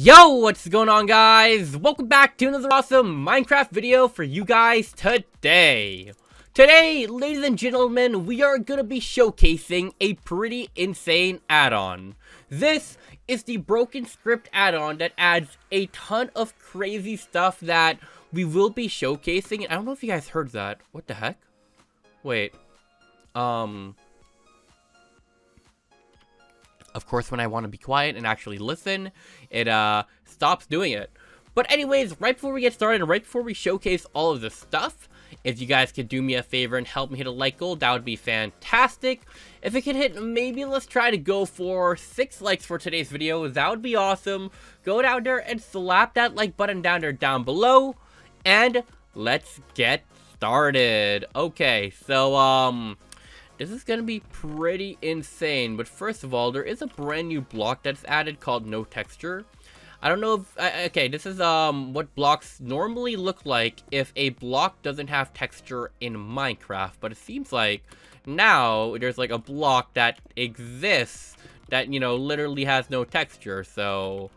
Yo, what's going on, guys? Welcome back to another awesome Minecraft video for you guys today. Today, ladies and gentlemen, we are going to be showcasing a pretty insane add-on. This is the Broken Script add-on that adds a ton of crazy stuff that we will be showcasing. I don't know if you guys heard that. What the heck? Wait. Of course, when I want to be quiet and actually listen, it stops doing it. But anyways, right before we get started, and right before we showcase all of this stuff, if you guys could do me a favor and help me hit a like goal, that would be fantastic. If it could hit, maybe let's try to go for 6 likes for today's video. That would be awesome. Go down there and slap that like button down there down below. And let's get started. Okay, so, this is going to be pretty insane, but first of all, there is a brand new block that's added called no texture. I don't know if, okay, this is what blocks normally look like if a block doesn't have texture in Minecraft, but it seems like now there's like a block that exists that, you know, literally has no texture. So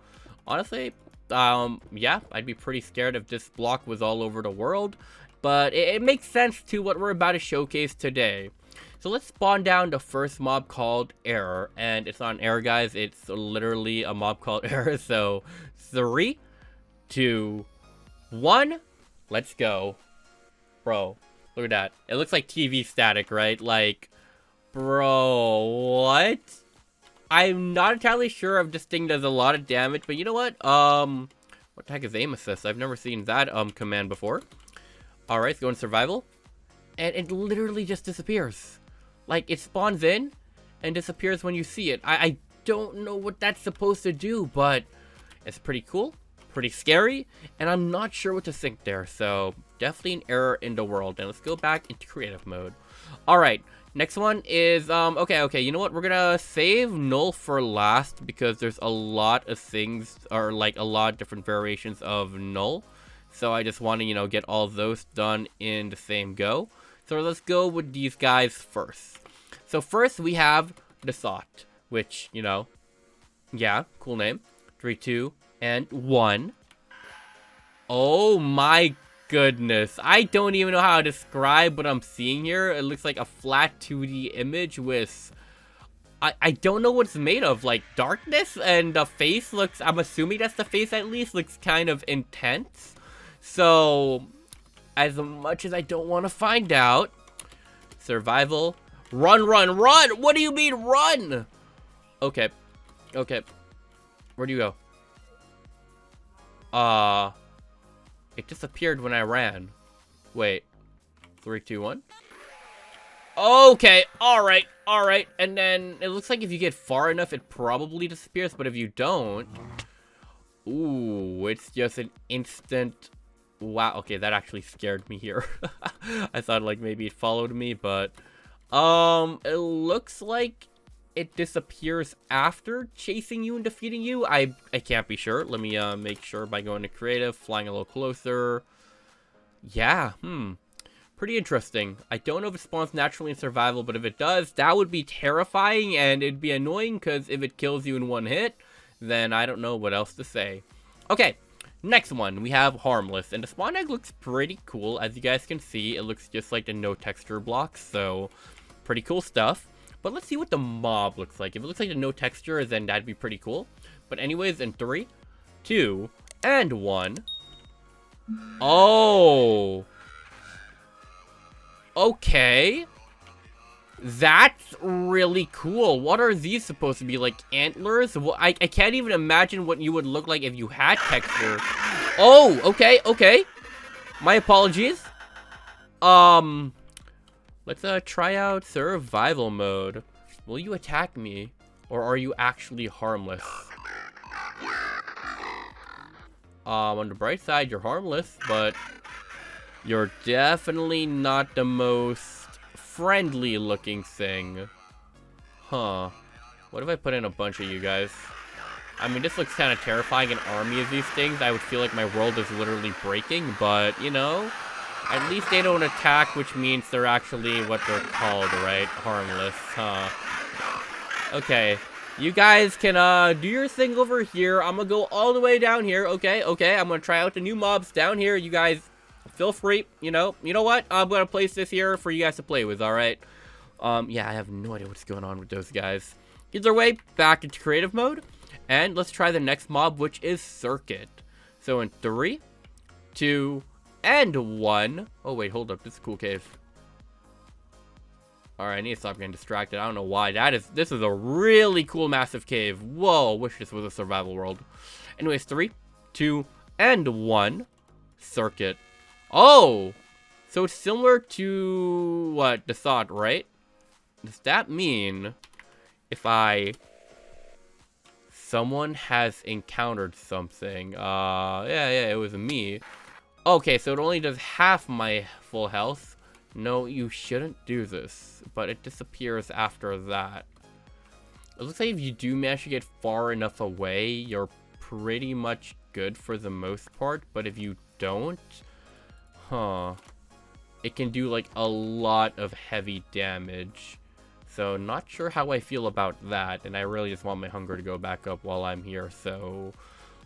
honestly, yeah, I'd be pretty scared if this block was all over the world, but it makes sense to what we're about to showcase today. So let's spawn down the first mob called Error, and it's not an error, guys, it's literally a mob called Error. So 3, 2, 1, let's go. Bro, look at that. It looks like TV static, right? Like, bro, what? I'm not entirely sure if this thing does a lot of damage, but you know what? What the heck is aim assist? I've never seen that command before. Alright, let's go in survival, and it literally just disappears. Like, it spawns in and disappears when you see it. I don't know what that's supposed to do, but it's pretty cool, pretty scary, and I'm not sure what to think there. So, definitely an error in the world. And let's go back into creative mode. Alright, next one is, okay, you know what? We're gonna save Null for last because there's a lot of things, or like a lot of different variations of Null. So I just want to, you know, get all those done in the same go. So let's go with these guys first. So first we have the Thought, which, you know, yeah, cool name. 3, 2, and 1. Oh my goodness. I don't even know how to describe what I'm seeing here. It looks like a flat 2D image with, I don't know what it's made of, like darkness, and the face looks, I'm assuming that's the face at least, looks kind of intense. So, as much as I don't want to find out, survival, run! What do you mean run? Okay, where do you go? It disappeared when I ran. Wait, 3, 2, 1. Okay, alright, and then it looks like if you get far enough, it probably disappears, but if you don't, ooh, it's just an instant. Wow, okay, that actually scared me here. I thought like maybe it followed me, but it looks like it disappears after chasing you and defeating you. I can't be sure. Let me make sure by going to creative, flying a little closer. Yeah, pretty interesting. I don't know if it spawns naturally in survival, but if it does, that would be terrifying, and it'd be annoying because if it kills you in one hit, then I don't know what else to say. Okay. Next one, we have Harmless, and the spawn egg looks pretty cool. As you guys can see, it looks just like the no texture blocks, so pretty cool stuff. But let's see what the mob looks like. If it looks like the no texture, then that'd be pretty cool. But anyways, in 3, 2, and 1. Oh! Okay. That's really cool. What are these supposed to be, like antlers? Well, I can't even imagine what you would look like if you had texture. Oh, okay. My apologies. Let's try out survival mode. Will you attack me, or are you actually harmless? On the bright side, you're harmless, but you're definitely not the most friendly looking thing. Huh. What if I put in a bunch of you guys? I mean, this looks kind of terrifying, an army of these things. I would feel like my world is literally breaking, but, you know, at least they don't attack, which means they're actually what they're called, right? Harmless, huh? Okay. You guys can do your thing over here. I'm gonna go all the way down here. Okay, I'm gonna try out the new mobs down here. You guys feel free, you know what? I'm gonna place this here for you guys to play with, all right? Yeah, I have no idea what's going on with those guys. Either way, back into creative mode, and let's try the next mob, which is Circuit. So in 3, 2, and 1. Oh wait, hold up, this is a cool cave. Alright, I need to stop getting distracted. I don't know why. This is a really cool massive cave. Whoa, wish this was a survival world. Anyways, 3, 2, and 1. Circuit. Oh! So it's similar to what? The thought, right? Does that mean if someone has encountered something? Yeah, it was me. Okay, so it only does half my full health. No, you shouldn't do this, but it disappears after that. It looks like if you do manage to get far enough away, you're pretty much good for the most part, but if you don't, it can do like a lot of heavy damage. So not sure how I feel about that, and I really just want my hunger to go back up while I'm here, so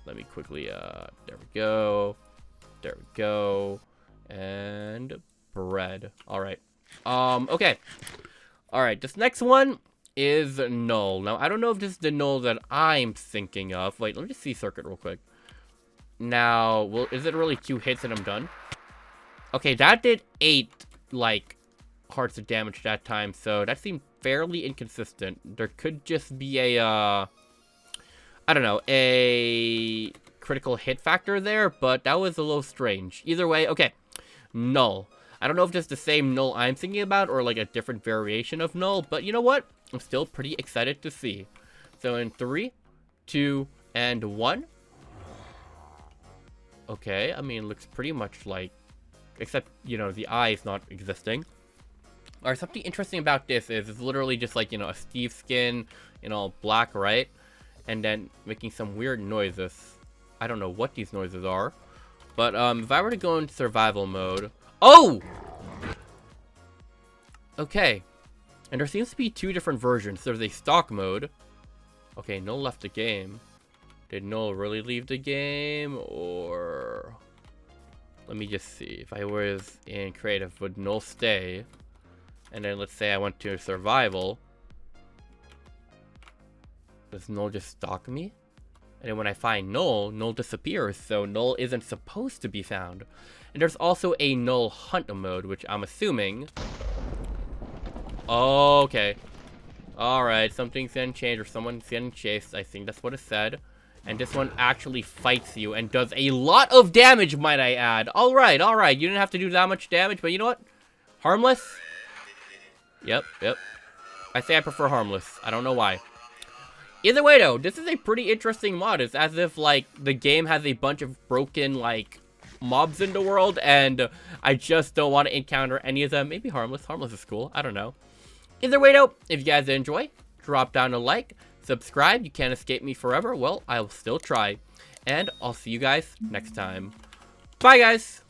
let me quickly, there we go, and bread. Alright. Okay. Alright, this next one is Null. Now, I don't know if this is the Null that I'm thinking of. Wait, let me just see Circuit real quick. Now, well, is it really 2 hits and I'm done? Okay, that did 8, like, hearts of damage that time, so that seemed fairly inconsistent. There could just be a, I don't know, a critical hit factor there, but that was a little strange. Either way, okay. Null. I don't know if it's the same Null I'm thinking about or like a different variation of Null, but you know what? I'm still pretty excited to see. So in 3, 2, and 1. Okay, I mean, it looks pretty much like, except, you know, the eye is not existing. Alright, something interesting about this is it's literally just like, you know, a Steve skin, you know, black, right? And then making some weird noises. I don't know what these noises are. But if I were to go into survival mode... Oh! Okay. And there seems to be 2 different versions. There's a stock mode. Okay, Null left the game. Did Null really leave the game? Or... Let me just see. If I was in creative, would Null stay? And then let's say I went to survival. Does Null just stalk me? And then when I find Null, Null disappears, so Null isn't supposed to be found. And there's also a Null hunt mode, which I'm assuming... Okay. Alright, something's getting changed or someone's getting chased. I think that's what it said. And this one actually fights you and does a lot of damage, might I add. Alright. You didn't have to do that much damage, but you know what? Harmless? Yep. I say I prefer harmless. I don't know why. Either way, though, this is a pretty interesting mod. It's as if, like, the game has a bunch of broken, like, mobs in the world, and I just don't want to encounter any of them. Maybe harmless. Harmless is cool. I don't know. Either way, though, if you guys enjoy, drop down a like, subscribe. You can't escape me forever. Well, I will still try. And I'll see you guys next time. Bye, guys!